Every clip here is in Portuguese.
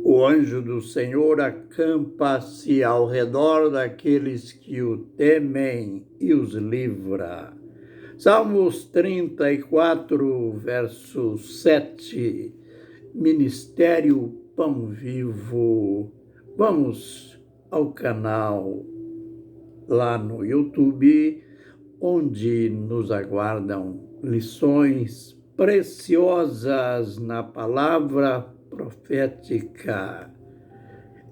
O anjo do Senhor acampa-se ao redor daqueles que o temem e os livra. Salmos 34, verso 7. Ministério Pão Vivo. Vamos ao canal lá no YouTube, onde nos aguardam lições preciosas na palavra profética,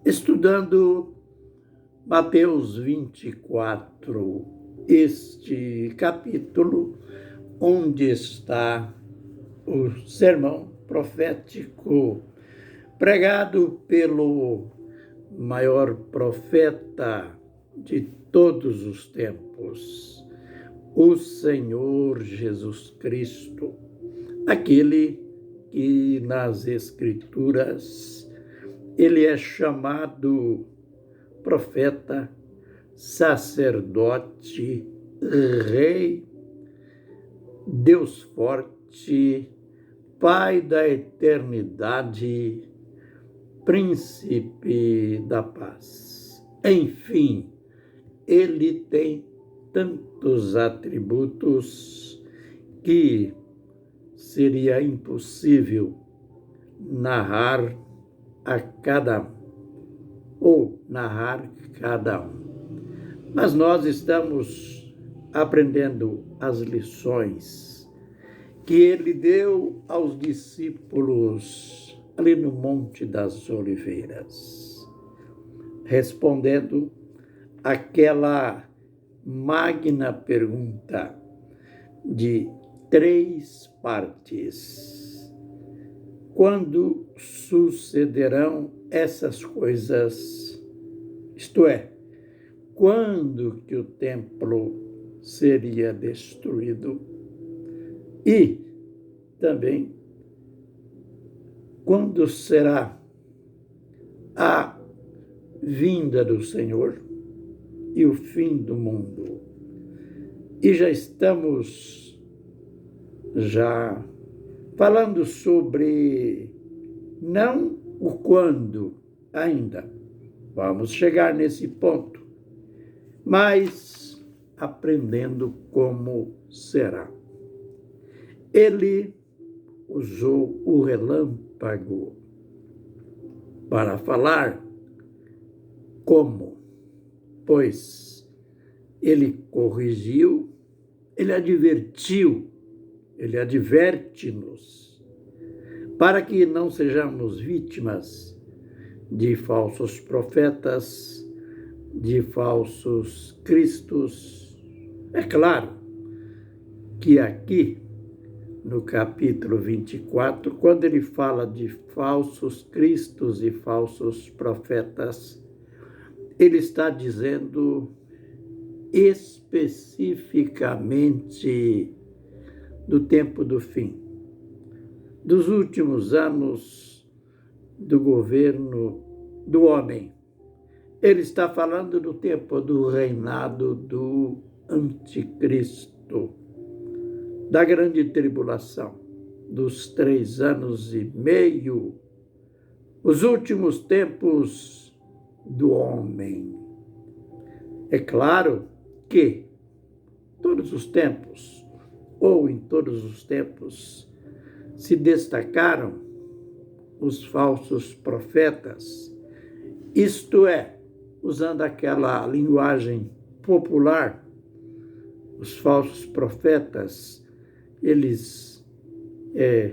estudando Mateus 24, este capítulo, onde está o sermão profético pregado pelo maior profeta de todos os tempos, o Senhor Jesus Cristo, aquele que nas Escrituras ele é chamado profeta, sacerdote, rei, Deus forte, Pai da eternidade, príncipe da paz. Enfim, ele tem tantos atributos que seria impossível narrar cada um. Mas nós estamos aprendendo as lições que ele deu aos discípulos ali no Monte das Oliveiras, respondendo aquela magna pergunta de 3 partes. Quando sucederão essas coisas? Isto é, quando que o templo seria destruído? E também, quando será a vinda do Senhor e o fim do mundo? E já estamos falando sobre não o quando ainda, vamos chegar nesse ponto, mas aprendendo como será. Ele usou o relâmpago para falar como, pois ele corrigiu, ele advertiu, ele adverte-nos para que não sejamos vítimas de falsos profetas, de falsos cristos. É claro que aqui, no capítulo 24, quando ele fala de falsos cristos e falsos profetas, ele está dizendo especificamente do tempo do fim, dos últimos anos do governo do homem. Ele está falando do tempo do reinado do anticristo, da grande tribulação, dos 3 anos e meio, os últimos tempos do homem. É claro que todos os tempos, ou em todos os tempos, se destacaram os falsos profetas, isto é, usando aquela linguagem popular, os falsos profetas, eles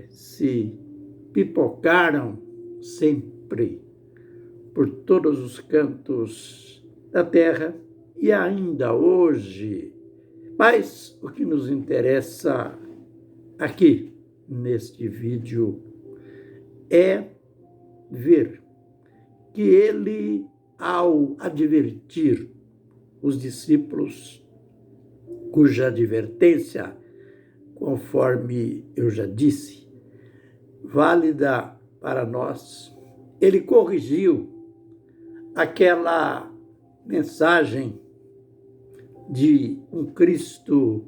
se pipocaram sempre por todos os cantos da terra e ainda hoje. Mas o que nos interessa aqui neste vídeo é ver que ele, ao advertir os discípulos, cuja advertência, conforme eu já disse, válida para nós, ele corrigiu aquela mensagem de um Cristo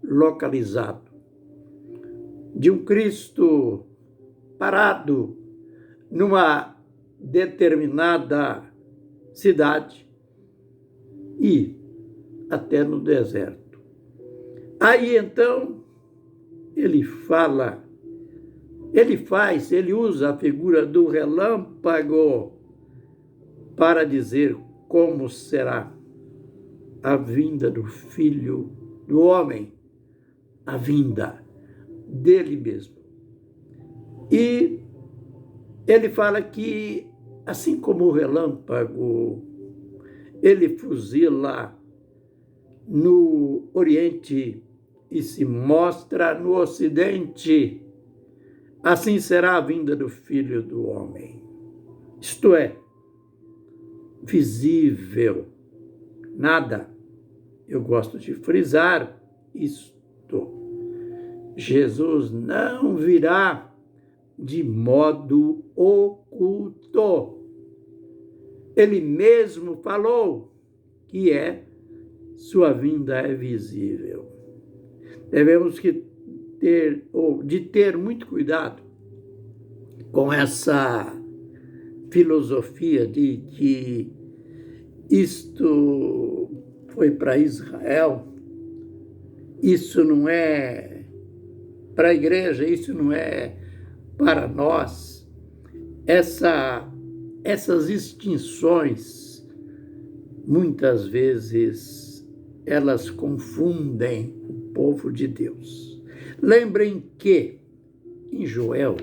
localizado, de um Cristo parado numa determinada cidade e até no deserto. Aí então ele usa a figura do relâmpago para dizer como será a vinda do Filho do Homem, a vinda dele mesmo. E ele fala que, assim como o relâmpago, ele fuzila no Oriente e se mostra no Ocidente, assim será a vinda do Filho do Homem. Isto é, visível. Nada. Eu gosto de frisar isto. Jesus não virá de modo oculto. Ele mesmo falou que sua vinda é visível. Devemos ter muito cuidado com essa filosofia de que isto foi para Israel, isso não é para a igreja, isso não é para nós. Essas extinções, muitas vezes, elas confundem o povo de Deus. Lembrem que, em Joel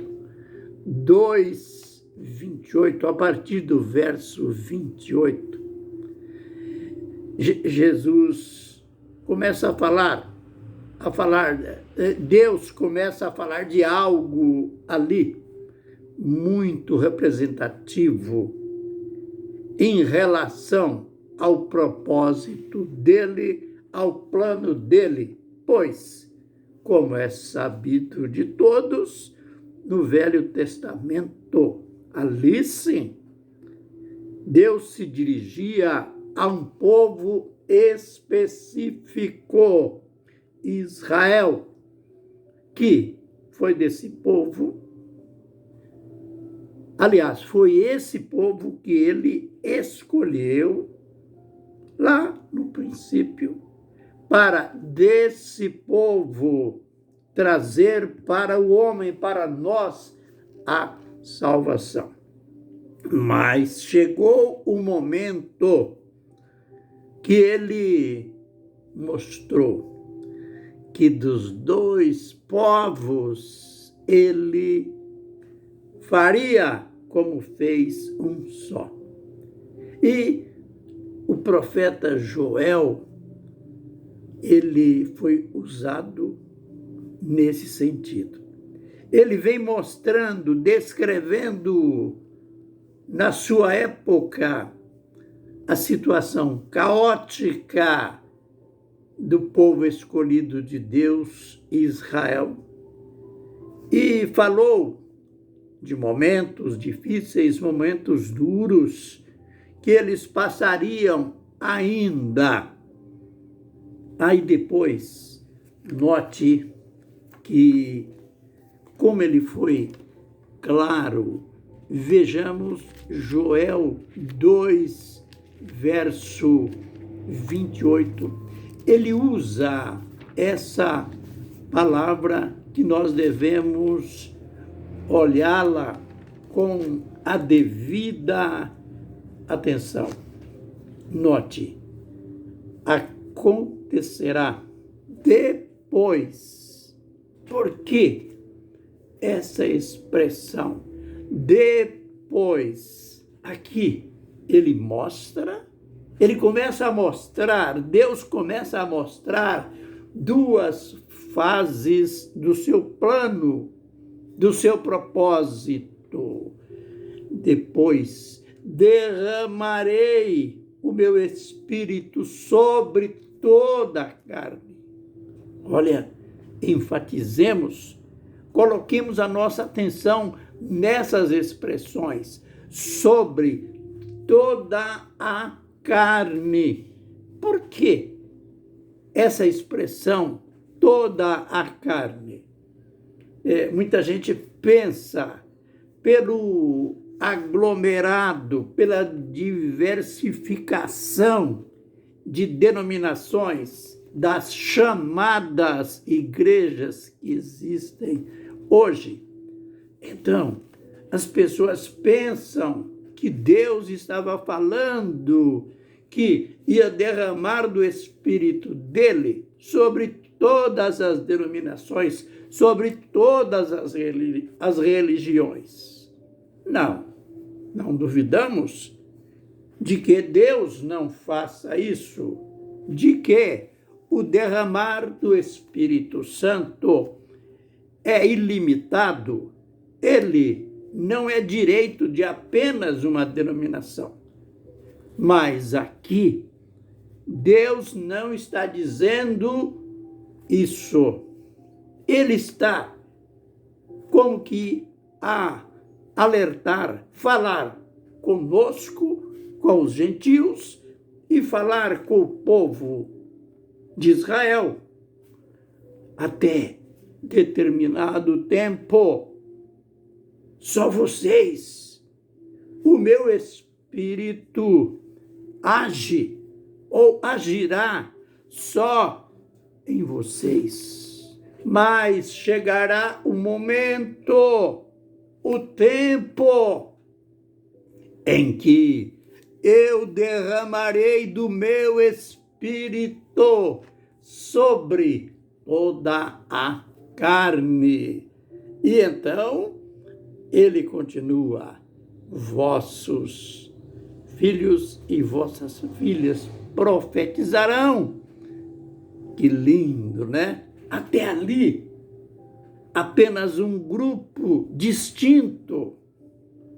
2:28, a partir do verso 28, Jesus começa a falar, Deus começa a falar de algo ali muito representativo em relação ao propósito dele, ao plano dele, pois, como é sabido de todos, no Velho Testamento, ali sim, Deus se dirigia a um povo específico, Israel, que foi desse povo, aliás, foi esse povo que ele escolheu lá no princípio, para desse povo trazer para o homem, para nós, a salvação. Mas chegou o momento que ele mostrou que dos dois povos ele faria como fez um só. E o profeta Joel, ele foi usado nesse sentido. Ele vem mostrando, descrevendo na sua época a situação caótica do povo escolhido de Deus, Israel, e falou de momentos difíceis, momentos duros, que eles passariam ainda. Aí depois, note que, como ele foi claro, vejamos Joel 2, verso 28. Ele usa essa palavra que nós devemos olhá-la com a devida atenção. Note, acontecerá depois. Por que essa expressão? Depois. Aqui ele mostra, ele começa a mostrar, Deus começa a mostrar duas fases do seu plano, do seu propósito. Depois, derramarei o meu espírito sobre toda a carne. Olha, enfatizemos, coloquemos a nossa atenção nessas expressões, sobre toda a carne. Por que essa expressão, toda a carne? Muita gente pensa pelo aglomerado pela diversificação de denominações das chamadas igrejas que existem hoje. Então, as pessoas pensam que Deus estava falando que ia derramar do Espírito dele sobre todas as denominações, sobre todas as religiões. Não duvidamos de que Deus não faça isso, de que o derramar do Espírito Santo é ilimitado. Ele não é direito de apenas uma denominação. Mas aqui, Deus não está dizendo isso. Ele está como que a alertar, falar conosco, com os gentios, e falar com o povo de Israel até determinado tempo. Só vocês, o meu Espírito age ou agirá só em vocês. Mas chegará o momento, o tempo em que eu derramarei do meu Espírito sobre toda a carne. E então, ele continua: vossos filhos e vossas filhas profetizarão. Que lindo, né? Até ali, apenas um grupo distinto,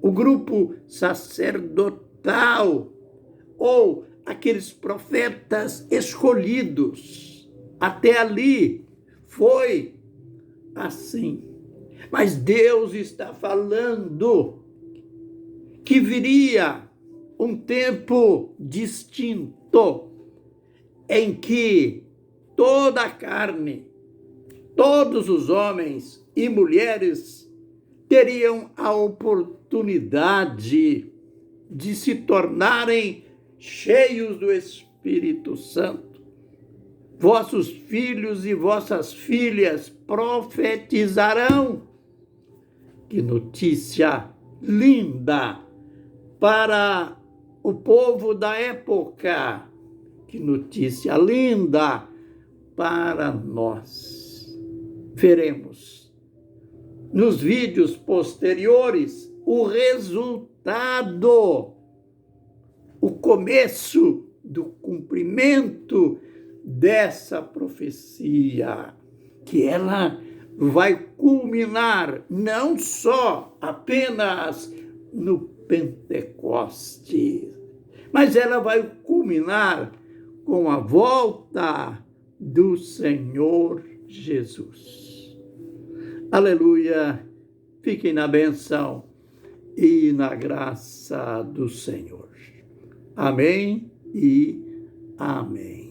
o grupo sacerdotal, ou aqueles profetas escolhidos. Até ali foi assim. Mas Deus está falando que viria um tempo distinto em que toda a carne, todos os homens e mulheres teriam a oportunidade de se tornarem cheios do Espírito Santo. Vossos filhos e vossas filhas profetizarão. Que notícia linda para o povo da época! Que notícia linda para nós! Veremos nos vídeos posteriores o resultado, o começo do cumprimento dessa profecia, que ela vai culminar não só apenas no Pentecoste, mas ela vai culminar com a volta do Senhor Jesus. Aleluia! Fiquem na bênção e na graça do Senhor. Amém e amém.